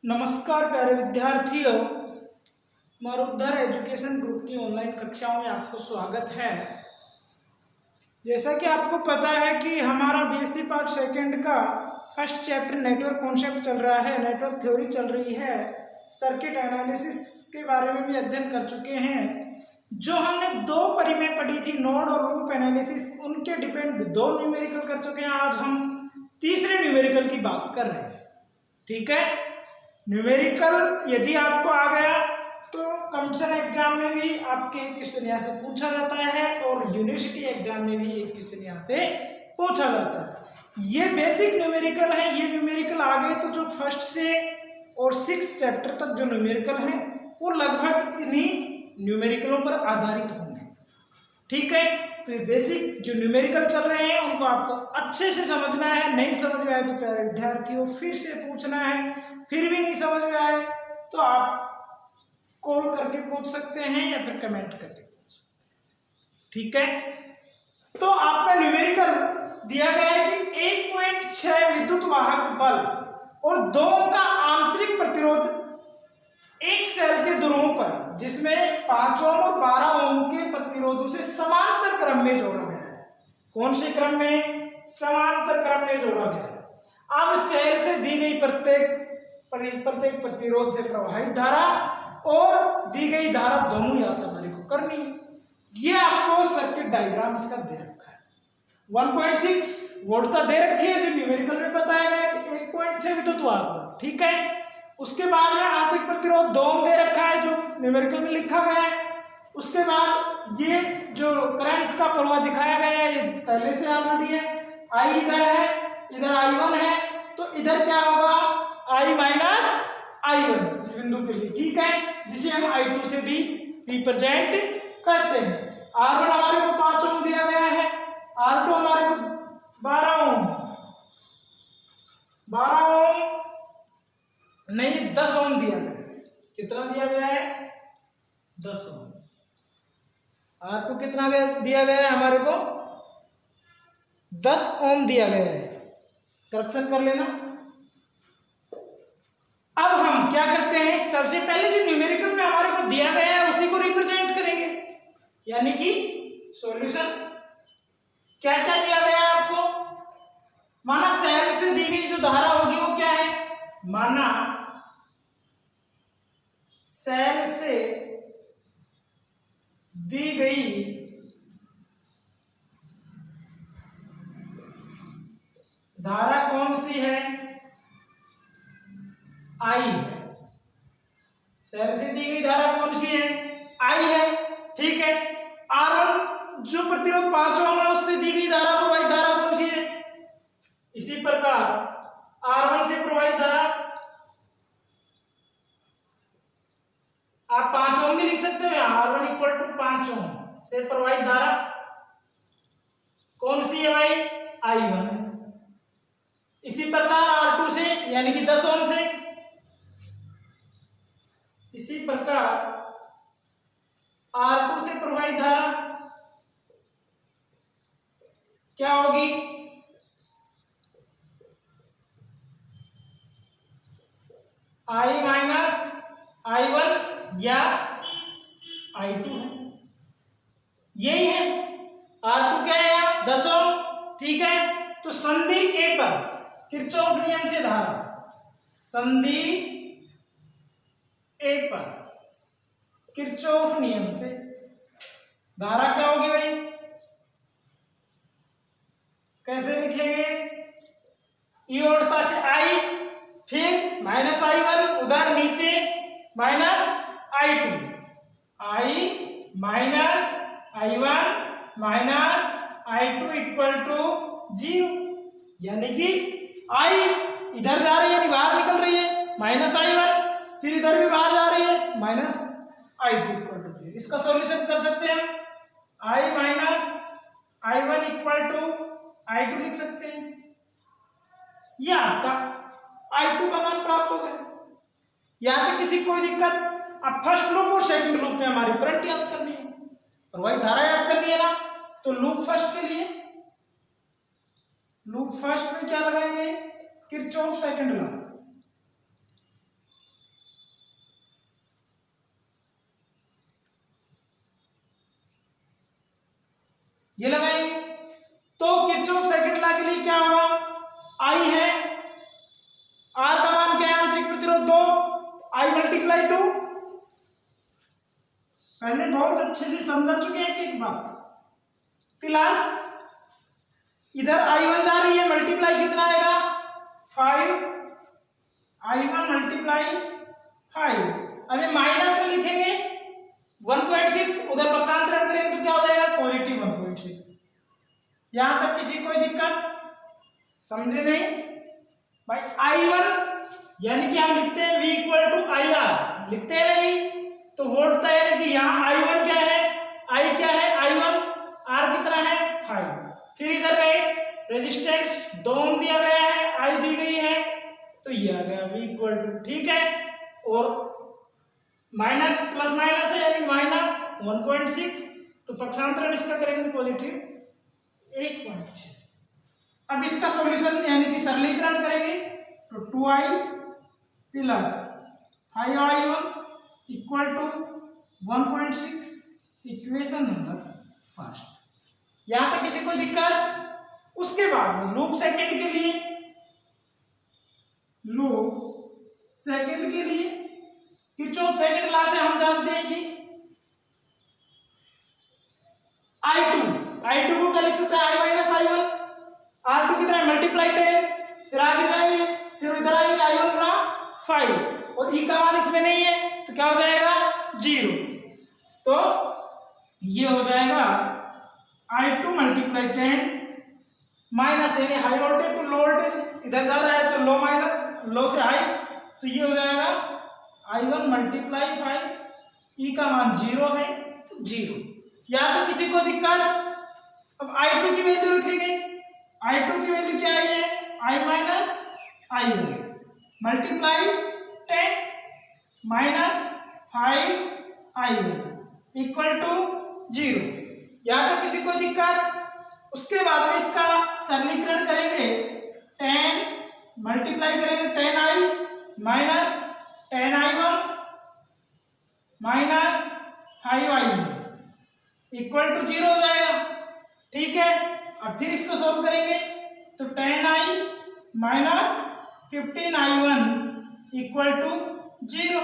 नमस्कार प्यारे विद्यार्थियों, मरुधर एजुकेशन ग्रुप की ऑनलाइन कक्षाओं में आपको स्वागत है। जैसा कि आपको पता है कि हमारा बीएससी पार्ट सेकंड का फर्स्ट चैप्टर नेटवर्क कॉन्सेप्ट चल रहा है, नेटवर्क थ्योरी चल रही है, सर्किट एनालिसिस के बारे में भी अध्ययन कर चुके हैं। जो हमने दो परिमेय पढ़ी थी, नोड और लूप एनालिसिस, उनके डिपेंड दो न्यूमेरिकल कर चुके हैं। आज हम तीसरे न्यूमेरिकल की बात कर रहे हैं। ठीक है, न्यूमेरिकल यदि आपको आ गया तो कंपटीशन एग्जाम में भी आपके क्वेश्चन यहाँ से पूछा जाता है और यूनिवर्सिटी एग्जाम में भी एक क्वेश्चन यहाँ से पूछा जाता है। ये बेसिक न्यूमेरिकल है। ये न्यूमेरिकल आ गए तो जो फर्स्ट से और 6 चैप्टर तक जो न्यूमेरिकल है वो लगभग इन्हीं न्यूमेरिकलों पर आधारित होंगे। ठीक है, तो ये बेसिक जो न्यूमेरिकल चल रहे हैं उनको आपको अच्छे से समझना है। नहीं समझ में आए तो प्यारे विद्यार्थियों फिर से पूछना है। फिर भी नहीं समझ में आए तो आप कॉल करके पूछ सकते हैं या फिर कमेंट करके पूछ सकते हैं। ठीक है, तो आपका न्यूमेरिकल दिया गया है कि 1.6 विद्युत वाहक बल और 2 का आंतरिक प्रतिरोध एक सेल के ध्रुवों पर, जिसमें 5 ओम और 12 ओम के प्रतिरोधों से समांतर क्रम में जोड़ा गया है। कौन से क्रम में? समांतर क्रम में जोड़ा गया है। अब सेल से दी गई प्रत्येक प्रतिरोध से प्रवाहित धारा और दी गई धारा दोनों याद हमारे को करनी है। ये आपको सर्किट डायग्राम इसका दे रखा है। 1.6 वोल्ट का दे रखी है, जो न्यूमेरिकल में बताया गया कि 1.6 विद्युत वाहक। ठीक है, उसके बाद में आंतरिक प्रतिरोध 2 ओम दे रखा है, जो न्यूमेरिकल में लिखा गया है। उसके बाद ये जो करंट का प्रवाह दिखाया गया है ये पहले से ऑलरेडी है। I इधर है, इधर I1 है, तो इधर क्या होगा? I माइनस I1 इस बिंदु के लिए। ठीक है, जिसे हम I2 से भी रिप्रेजेंट करते हैं। R1 हमारे को 5 ओम दिया गया है, R2 हमारे को 12 ओम 10 ओम दिया गया है। कितना दिया गया है? 10 ओम। R2 कितना दिया गया है हमारे को? 10 ओम दिया गया है। करेक्शन कर लेना। अब हम क्या करते हैं, सबसे पहले जो न्यूमेरिकल में हमारे को दिया गया है उसी को रिप्रेजेंट करेंगे, यानी कि सॉल्यूशन। क्या क्या दिया गया है आपको? माना सेल से दी गई जो धारा होगी वो क्या है? माना सेल से दी गई धारा कौन सी है? I है। सेल से दी गई धारा कौन सी है? I है। ठीक है, R1 जो प्रतिरोध 5 ओम है उससे दी गई धारा प्रवाहित धारा कौन सी है? इसी प्रकार R1 से प्रवाहित धारा आप 5 ओम भी लिख सकते हैं। R1 इक्वल टू 5 ओम से प्रवाहित धारा कौन सी है भाई? I1 है। इसी प्रकार R2 से यानी कि 10 ओम से, इसी प्रकार R2 से प्रवाहित धारा क्या होगी? I माइनस I1 या I2 है। यही है। R2 क्या है? 10 ओम। ठीक है, तो संधि A पर किरचॉफ नियम से धारा, संधि A पर किरचॉफ नियम से धारा क्या होगी भाई? कैसे लिखेंगे? इयोड़ता से I, फिर माइनस I1, उधर नीचे minus I2, I minus I1 minus I2 equal to 0। यानी कि I इधर जा रही है, बाहर निकल रही है, माइनस I1, फिर इधर भी बाहर जा रही है, माइनस I2 इक्वल टू 0। इसका सॉल्यूशन कर सकते हैं। I minus I1 equal to I2 लिख सकते हैं। यह आपका I2 का मान प्राप्त हो गया। यहाँ तक किसी कोई दिक्कत? अब फर्स्ट लूप और सेकंड लूप में हमारी करंट याद करनी है और वही धारा याद करनी है ना, तो लूप फर्स्ट के लिए लूप फर्स्ट में क्या लगाएंगे? Kirchhoff second law. ये लगाएंगे। तो किरचॉफ सेकंड लॉ के लिए क्या होगा, आई है, आर का मान क्या है, आंतरिक प्रतिरोध 2, आई मल्टीप्लाई 2। पहले बहुत अच्छे से समझा चुके हैं एक बात, प्लस इधर I1 जा रही है, मल्टीप्लाई कितना आएगा 5, I1 मल्टीप्लाई 5। अभी माइनस में लिखेंगे 1.6, उधर पक्षांतरण करेंगे तो क्या हो जाएगा पॉजिटिव 1.6। यहां तक किसी कोई दिक्कत समझे नहीं भाई। I1 यानी कि हम लिखते हैं V equal to I R, लिखते हैं नहीं तो वोल्ट था, यानी कि यहाँ I1 क्या है, I क्या है I1, R कितना है 5। फिर इधर गए रेजिस्टेंस 2 ओम दिया गया है, I दी गई है, तो ये आ गया V इक्वल टू, ठीक है। और माइनस प्लस माइनस है यानी माइनस 1.6, तो पक्षांतरण इसका करेंगे तो पॉजिटिव 1.6। अब इसका सॉल्यूशन यानी कि सरलीकरण करेंगे तो 2i plus 5i1 equal to 1.6, equation number first. यहां तक किसी को दिक्कत। उसके बाद में लूप सेकंड के लिए, लूप सेकंड के लिए किरचॉफ सेकंड लॉ से हम जानते हैं कि I2 को क्या लिख सकते हैं, I माइनस I1, R2 कितना है मल्टीप्लाई 10, फिर आगे जाएंगे, फिर इधर आएंगे I1 गुणा 5, और E का मान इसमें नहीं है तो क्या हो जाएगा 0। तो ये हो जाएगा I2 मल्टीप्लाई 10 माइनस यानी high voltage to low voltage, इधर जा रहा है तो लो माइनस लो से हाई, तो ये हो जाएगा I1 मल्टीप्लाई 5, E का मान 0 है तो 0। यहां तक किसी को दिक्कत। अब I2 की वैल्यू रखेंगे, I2 की वैल्यू क्या है, I minus I1 multiply 10 minus 5I1 equal to 0। यहां तक किसी को दिक्कत। उसके बाद में इसका सरलीकरण करेंगे, 10 मल्टीप्लाई करेंगे 10i minus 10i1 minus 5i1 equal to 0 हो जाएगा, ठीक है। अब फिर इसको सोल्व करेंगे तो 10i minus 15i1 equal to 0।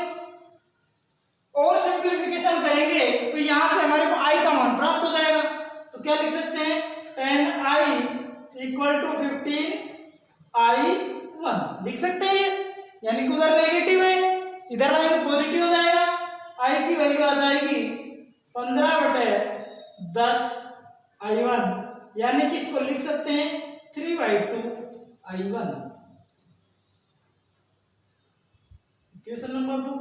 और सिंप्लीफिकेशन करेंगे तो यहां से हमारे को i का मान प्राप्त हो जाएगा, तो क्या लिख सकते हैं 10i इक्वल टू 15i1 लिख सकते हैं, यानी कि उधर नेगेटिव है, इधर आएगा पॉजिटिव हो जाएगा। i की वैल्यू आ जाएगी 15/10i1, यानी कि इसको लिख सकते हैं 3/2i1। Equation number 2।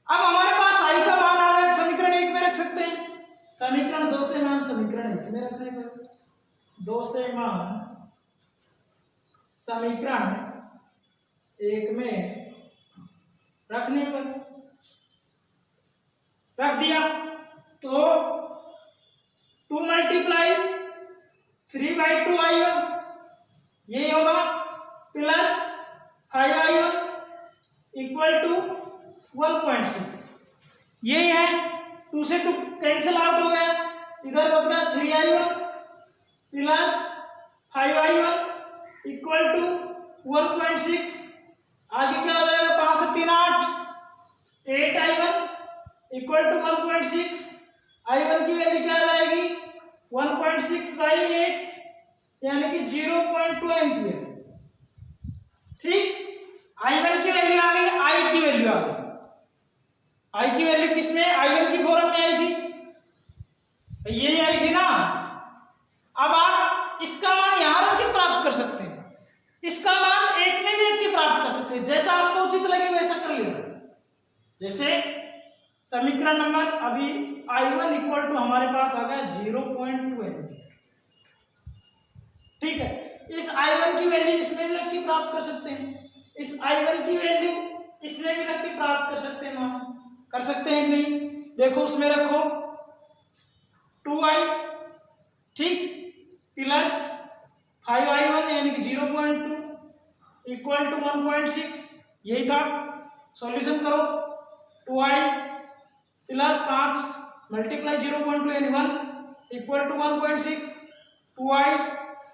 अब हमारे पास i का मान आ गया, समीकरण 1 में रख सकते हैं। समीकरण 2 से मान समीकरण 1 में रखने पर, 2 से मान समीकरण 1 में रखने पर रख दिया तो 2 मल्टीप्लाई 3/2i1 ये होगा प्लस 5i1 इक्वल टू 1.6, यही है। 2 से 2 कैंसिल आउट हो गया, इधर बच गया 3i1 plus 5i1 equal to 1.6। आगे क्या हो जाएगा, 5 और 3 8, 8i1 इक्वल टू 1.6। i1 की वैल्यू क्या आ जाएगी 1.6/8 यानी कि 0.2 एम्पियर, ठीक। i1 की वैल्यू आ गई, i की वैल्यू आ गई। i की वैल्यू किसमें, i1 की फॉर्म में आई थी, यही आई थी ना। अब आप इसका मान यहां रख के प्राप्त कर सकते हैं, इसका मान 1 में भी रख के प्राप्त कर सकते हैं, जैसा आपको उचित लगे वैसा कर लेना। जैसे समीकरण नंबर अभी i1 इक्वल टू हमारे पास आ गया 0.2 एम्पियर, ठीक है। इस i1 की वैल्यू इसमें भी रख के प्राप्त कर सकते हैं, इस i1 की वैल्यू इसमें भी रख के प्राप्त कर सकते हैं, मान कर सकते हैं कि नहीं। देखो उसमें रखो 2i, ठीक, प्लस 5i1 यानी कि 0.2 इक्वल टू 1.6, यही था। सॉल्यूशन करो, 2i प्लस 5 मल्टीप्लाई 0.2 यानी 1 इक्वल टू 1.6, 2i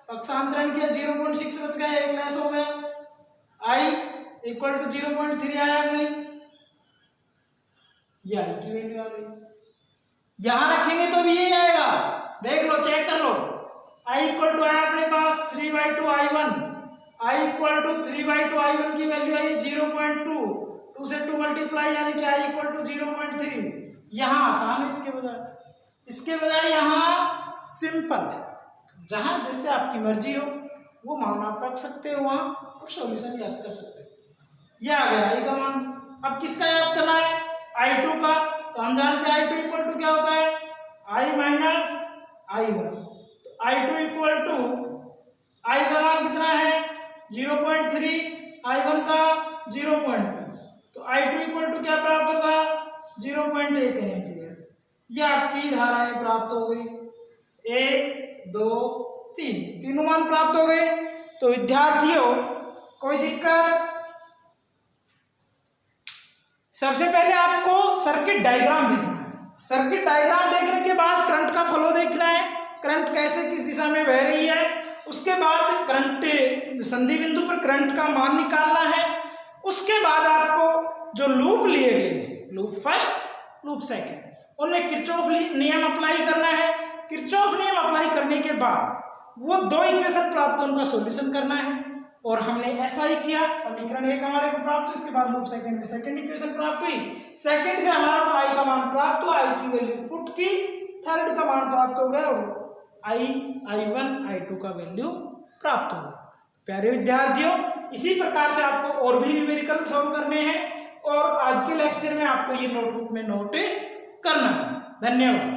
पक्षांतरण किया 0.6 बच गया, एक लेस हो गया, i इक्वल टू 0.3 आया कि नहीं, ये i की वैल्यू आ गई। यहां रखेंगे तो भी यही आएगा, देख लो चेक कर लो। i इक्वल टू आया अपने पास 3/2 i1, i equal to 3/2 i1 की वैल्यू आई 0.2, 2 से 2 मल्टीप्लाई यानी कि i इक्वल टू 0.3। यहाँ आसान है इसके बजाय यहाँ सिंपल है, जहां जैसे आपकी मर्जी हो वो मान आप रख सकते हो वहां और सॉल्यूशन याद कर सकते हो। ये आ गया i का मान। अब किसका याद करना है, i2 का, तो हम जानते हैं i2 इक्वल टू क्या होता है, i माइनस i1। तो i2 इक्वल टू i का मान कितना है 0.3, i1 का 0.2, तो i2 इक्वल टू क्या प्राप्त होगा 0.1 एम्पियर। ये आपकी धाराएं प्राप्त हो गई, 1 2 3, तीनों मान प्राप्त हो गए। तो विद्यार्थियों कोई दिक्कत, सबसे पहले आपको सर्किट डायग्राम देखना है। सर्किट डायग्राम देखने के बाद करंट का फ्लो देखना है, करंट कैसे किस दिशा में बह रही है, उसके बाद करंट संधि बिंदु पर करंट का मान निकालना है। उसके बाद आपको जो लूप लिए गए, लूप फर्स्ट लूप सेकंड, उनमें किरचॉफ नियम अप्लाई करना है। किरचॉफ नियम अप्लाई करने के बाद वो दो इक्वेशन प्राप्त, उनका सॉल्यूशन करना है, और हमने ऐसा ही किया। समीकरण 1 हमारे को प्राप्त हुई, इसके बाद लूप सेकंड में सेकंड इक्वेशन प्राप्त हुई, सेकंड से हमारा को i का मान प्राप्त हुआ, i की वैल्यू पुट की, थर्ड का मान प्राप्त हो गया, i1 i2 का वैल्यू प्राप्त हो गया। प्यारे विद्यार्थियों, इसी प्रकार से आपको और भी न्यूमेरिकल सॉल्व करने हैं और आज के लेक्चर में आपको ये नोटबुक में नोट करना है। धन्यवाद।